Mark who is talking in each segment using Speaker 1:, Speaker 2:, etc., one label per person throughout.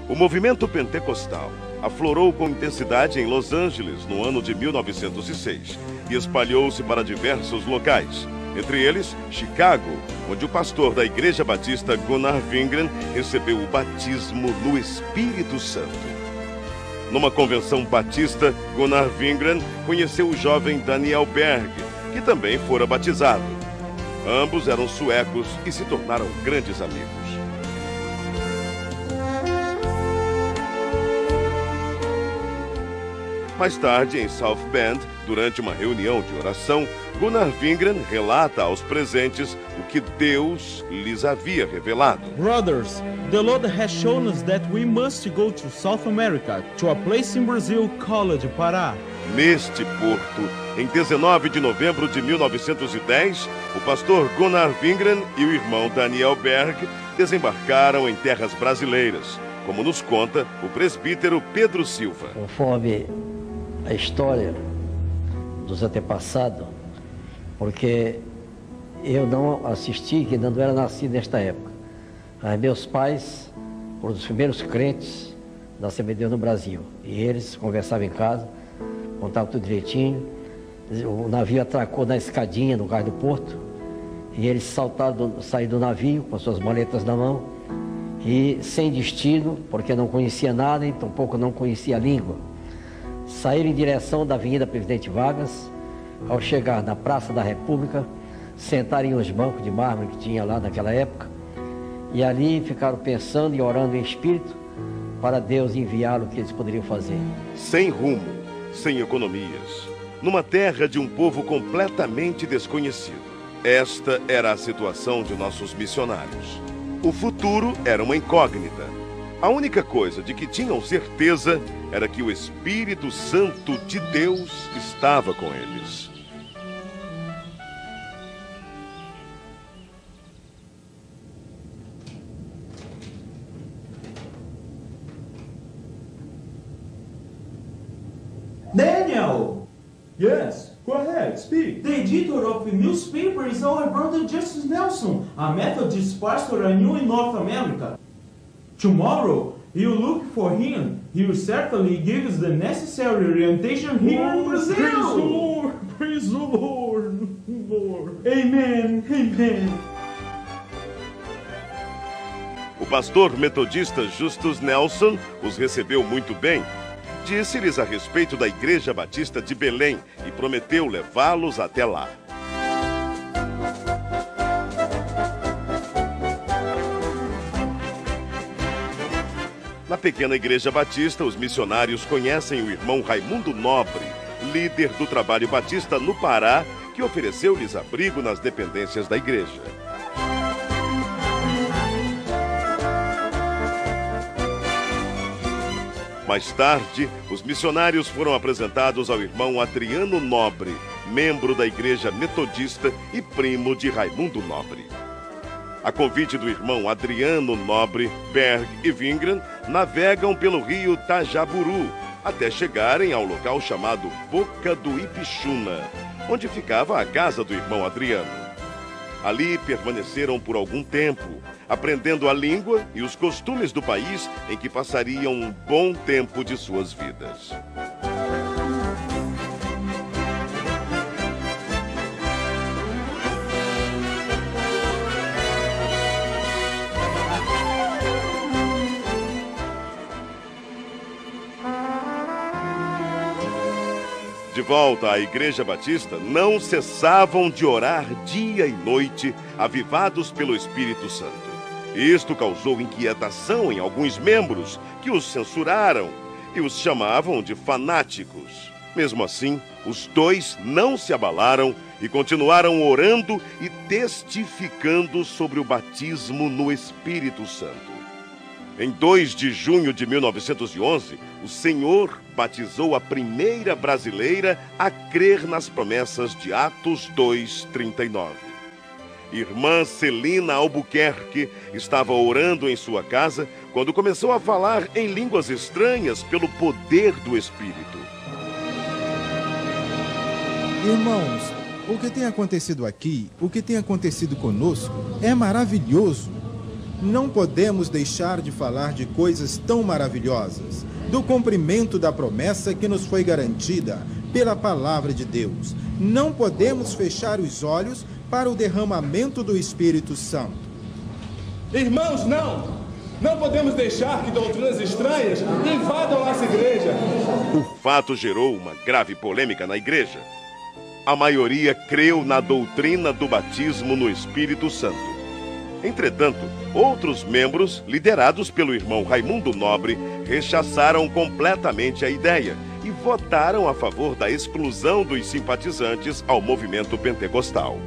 Speaker 1: O movimento pentecostal aflorou com intensidade em Los Angeles no ano de 1906 e espalhou-se para diversos locais, entre eles Chicago, onde o pastor da Igreja Batista Gunnar Wingren recebeu o batismo no Espírito Santo. Numa convenção batista, Gunnar Wingren conheceu o jovem Daniel Berg, que também fora batizado. Ambos eram suecos e se tornaram grandes amigos. Mais tarde, em South Bend, durante uma reunião de oração, Gunnar Wingren relata aos presentes o que Deus lhes havia revelado.
Speaker 2: Brothers, the Lord has shown us that we must go to South America, to a place in Brazil called Pará.
Speaker 1: Neste porto, em 19 de novembro de 1910, o pastor Gunnar Wingren e o irmão Daniel Berg desembarcaram em terras brasileiras, como nos conta o presbítero Pedro Silva.
Speaker 3: Conforme a história dos antepassados, porque eu não assisti, que não era nascido nesta época. Mas meus pais foram os primeiros crentes da Assembleia de Deus no Brasil. E eles conversavam em casa, contavam tudo direitinho. O navio atracou na escadinha no cais do porto. E eles saíram do navio com as suas maletas na mão. E sem destino, porque não conhecia nada e tampouco não conhecia a língua. Saíram em direção da Avenida Presidente Vargas. Ao chegar na Praça da República, sentaram em uns bancos de mármore que tinha lá naquela época. E ali ficaram pensando e orando em espírito para Deus enviar o que eles poderiam fazer.
Speaker 1: Sem rumo, sem economias, numa terra de um povo completamente desconhecido. Esta era a situação de nossos missionários. O futuro era uma incógnita. A única coisa de que tinham certeza era que o Espírito Santo de Deus estava com eles.
Speaker 2: Daniel!
Speaker 4: Yes, go ahead, speak.
Speaker 2: The editor of the newspaper is our brother Justice Nelson, a Methodist pastor I knew in North America. Tomorrow, you look for him. He will certainly give us the necessary orientation here in Brazil.
Speaker 4: Praise the Lord, praise the Lord, Lord.
Speaker 2: Amen, amen.
Speaker 1: O pastor metodista Justus Nelson os recebeu muito bem. Disse-lhes a respeito da Igreja Batista de Belém e prometeu levá-los até lá. Na pequena Igreja Batista, os missionários conhecem o irmão Raimundo Nobre, líder do trabalho batista no Pará, que ofereceu-lhes abrigo nas dependências da igreja. Mais tarde, os missionários foram apresentados ao irmão Adriano Nobre, membro da Igreja Metodista e primo de Raimundo Nobre. A convite do irmão Adriano Nobre, Berg e Wingren navegam pelo rio Tajaburu até chegarem ao local chamado Boca do Ipixuna, onde ficava a casa do irmão Adriano. Ali permaneceram por algum tempo, aprendendo a língua e os costumes do país em que passariam um bom tempo de suas vidas. De volta à Igreja Batista, não cessavam de orar dia e noite, avivados pelo Espírito Santo. Isto causou inquietação em alguns membros, que os censuraram e os chamavam de fanáticos. Mesmo assim, os dois não se abalaram e continuaram orando e testificando sobre o batismo no Espírito Santo. Em 2 de junho de 1911, o Senhor batizou a primeira brasileira a crer nas promessas de Atos 2:39. Irmã Celina Albuquerque estava orando em sua casa quando começou a falar em línguas estranhas pelo poder do Espírito.
Speaker 5: Irmãos, o que tem acontecido aqui, o que tem acontecido conosco, é maravilhoso. não podemos deixar de falar de coisas tão maravilhosas, do cumprimento da promessa que nos foi garantida pela palavra de Deus. Não podemos fechar os olhos para o derramamento do Espírito Santo.
Speaker 6: Irmãos, não podemos deixar que doutrinas estranhas invadam nossa igreja.
Speaker 1: O fato gerou uma grave polêmica na igreja. A maioria creu na doutrina do batismo no Espírito Santo. Entretanto, outros membros, liderados pelo irmão Raimundo Nobre, rechaçaram completamente a ideia e votaram a favor da exclusão dos simpatizantes ao movimento pentecostal.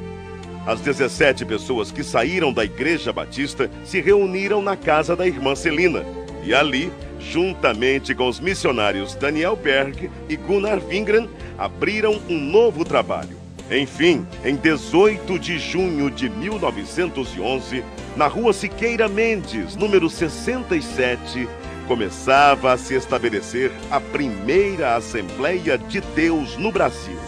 Speaker 1: As 17 pessoas que saíram da Igreja Batista se reuniram na casa da irmã Celina e ali, juntamente com os missionários Daniel Berg e Gunnar Wingren, abriram um novo trabalho. Enfim, em 18 de junho de 1911, na rua Siqueira Mendes, número 67, começava a se estabelecer a primeira Assembleia de Deus no Brasil.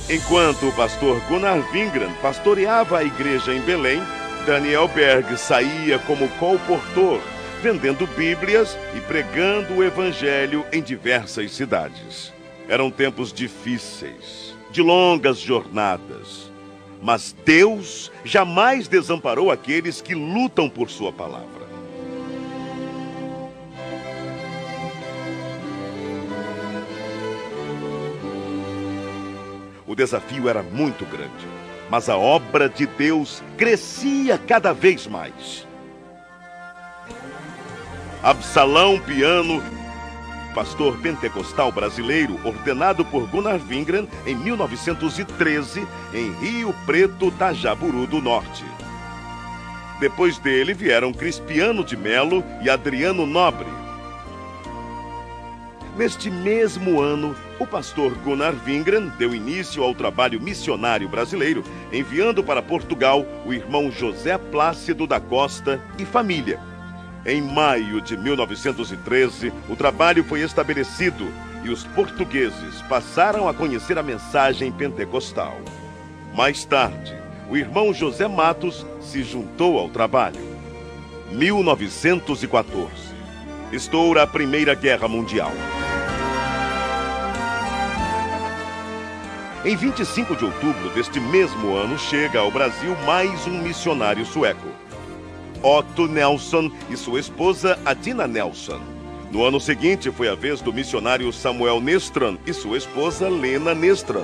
Speaker 1: Enquanto o pastor Gunnar Wingren pastoreava a igreja em Belém, Daniel Berg saía como colportor, vendendo Bíblias e pregando o Evangelho em diversas cidades. Eram tempos difíceis, de longas jornadas, mas Deus jamais desamparou aqueles que lutam por sua palavra. O desafio era muito grande, mas a obra de Deus crescia cada vez mais. Absalão Piano, pastor pentecostal brasileiro, ordenado por Gunnar Wingren em 1913, em Rio Preto, Tajaburu do Norte. Depois dele vieram Crispiano de Melo e Adriano Nobre. Neste mesmo ano, o pastor Gunnar Wingren deu início ao trabalho missionário brasileiro, enviando para Portugal o irmão José Plácido da Costa e família. Em maio de 1913, o trabalho foi estabelecido e os portugueses passaram a conhecer a mensagem pentecostal. Mais tarde, o irmão José Matos se juntou ao trabalho. 1914. Estoura a Primeira Guerra Mundial. Em 25 de outubro deste mesmo ano, chega ao Brasil mais um missionário sueco, Otto Nelson e sua esposa Adina Nelson. No ano seguinte, foi a vez do missionário Samuel Nestran e sua esposa Lena Nestran.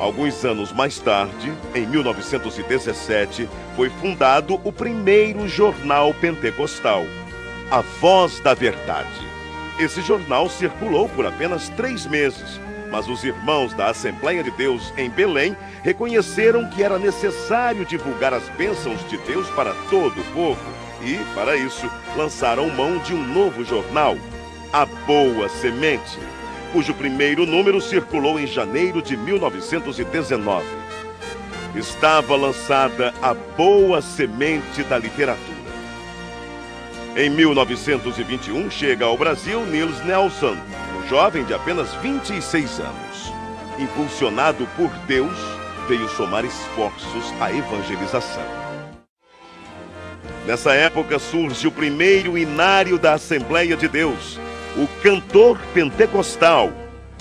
Speaker 1: Alguns anos mais tarde, em 1917, foi fundado o primeiro jornal pentecostal, A Voz da Verdade. Esse jornal circulou por apenas 3 meses, mas os irmãos da Assembleia de Deus em Belém reconheceram que era necessário divulgar as bênçãos de Deus para todo o povo e, para isso, lançaram mão de um novo jornal, A Boa Semente, cujo primeiro número circulou em janeiro de 1919. Estava lançada A Boa Semente da Literatura. Em 1921, chega ao Brasil Niels Nelson, um jovem de apenas 26 anos. Impulsionado por Deus, veio somar esforços à evangelização. Nessa época surge o primeiro inário da Assembleia de Deus, o Cantor Pentecostal,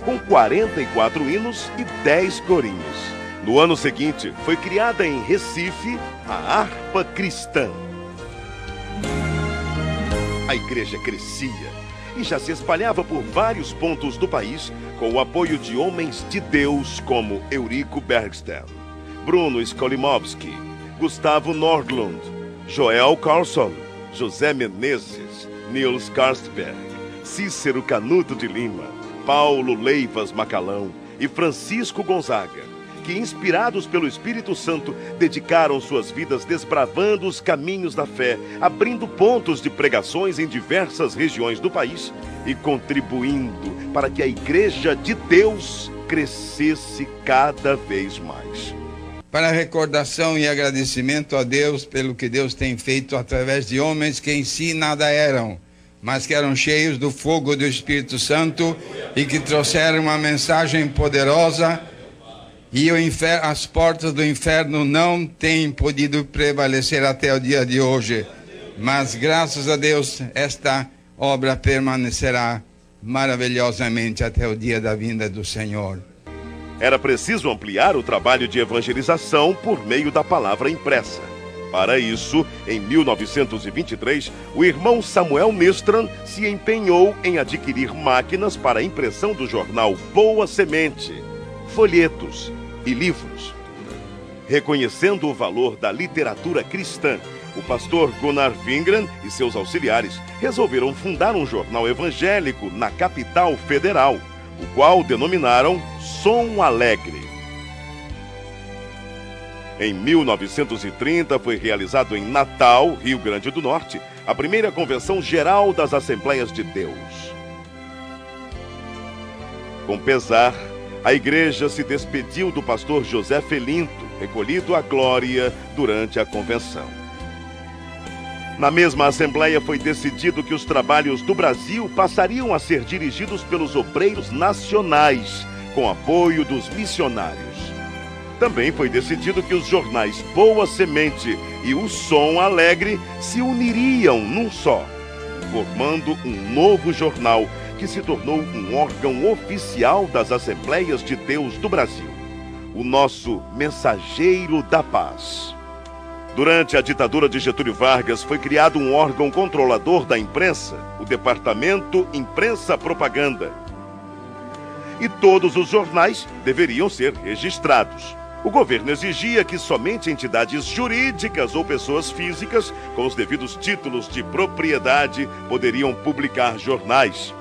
Speaker 1: com 44 hinos e 10 corinhos. No ano seguinte, foi criada em Recife a Harpa Cristã. A igreja crescia e já se espalhava por vários pontos do país com o apoio de homens de Deus como Eurico Bergsten, Bruno Skolimowski, Gustavo Nordlund, Joel Carlson, José Menezes, Niels Karstberg, Cícero Canuto de Lima, Paulo Leivas Macalão e Francisco Gonzaga, que, inspirados pelo Espírito Santo, dedicaram suas vidas desbravando os caminhos da fé, abrindo pontos de pregações em diversas regiões do país e contribuindo para que a Igreja de Deus crescesse cada vez mais.
Speaker 7: Para recordação e agradecimento a Deus pelo que Deus tem feito através de homens que em si nada eram, mas que eram cheios do fogo do Espírito Santo e que trouxeram uma mensagem poderosa. E as portas do inferno não têm podido prevalecer até o dia de hoje. Mas, graças a Deus, esta obra permanecerá maravilhosamente até o dia da vinda do Senhor.
Speaker 1: Era preciso ampliar o trabalho de evangelização por meio da palavra impressa. Para isso, em 1923, o irmão Samuel Nistran se empenhou em adquirir máquinas para a impressão do jornal Boa Semente, folhetos e livros. Reconhecendo o valor da literatura cristã, o pastor Gunnar Wingren e seus auxiliares resolveram fundar um jornal evangélico na capital federal, o qual denominaram Som Alegre. Em 1930 foi realizado em Natal, Rio Grande do Norte, a primeira Convenção Geral das Assembleias de Deus. Com pesar, a igreja se despediu do pastor José Felinto, recolhido à glória durante a convenção. Na mesma assembleia foi decidido que os trabalhos do Brasil passariam a ser dirigidos pelos obreiros nacionais, com apoio dos missionários. Também foi decidido que os jornais Boa Semente e o Som Alegre se uniriam num só, formando um novo jornal que se tornou um órgão oficial das Assembleias de Deus do Brasil, o nosso Mensageiro da Paz. Durante a ditadura de Getúlio Vargas, foi criado um órgão controlador da imprensa, o Departamento Imprensa Propaganda. E todos os jornais deveriam ser registrados. O governo exigia que somente entidades jurídicas ou pessoas físicas, com os devidos títulos de propriedade, poderiam publicar jornais.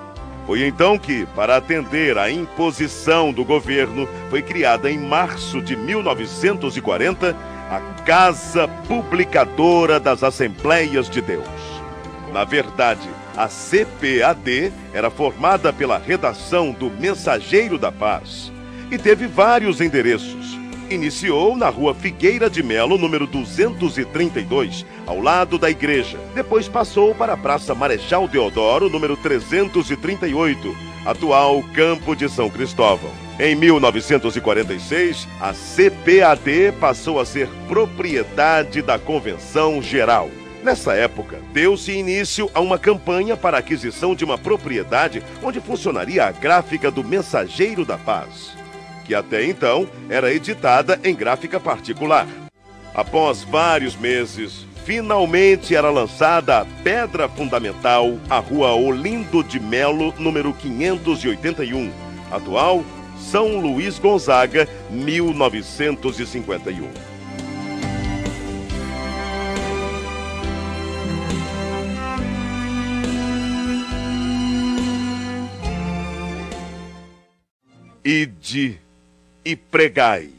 Speaker 1: Foi então que, para atender à imposição do governo, foi criada em março de 1940 a Casa Publicadora das Assembleias de Deus. Na verdade, a CPAD era formada pela redação do Mensageiro da Paz e teve vários endereços. Iniciou na Rua Figueira de Melo, número 232, ao lado da igreja. Depois passou para a Praça Marechal Deodoro, número 338, atual Campo de São Cristóvão. Em 1946, a CPAD passou a ser propriedade da Convenção Geral. Nessa época, deu-se início a uma campanha para a aquisição de uma propriedade onde funcionaria a gráfica do Mensageiro da Paz, que até então era editada em gráfica particular. Após vários meses, finalmente era lançada a pedra fundamental, a Rua Olindo de Melo, número 581, atual São Luís Gonzaga, 1951. Ide e pregai.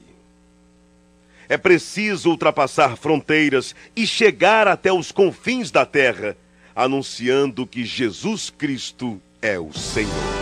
Speaker 1: É preciso ultrapassar fronteiras e chegar até os confins da terra, anunciando que Jesus Cristo é o Senhor.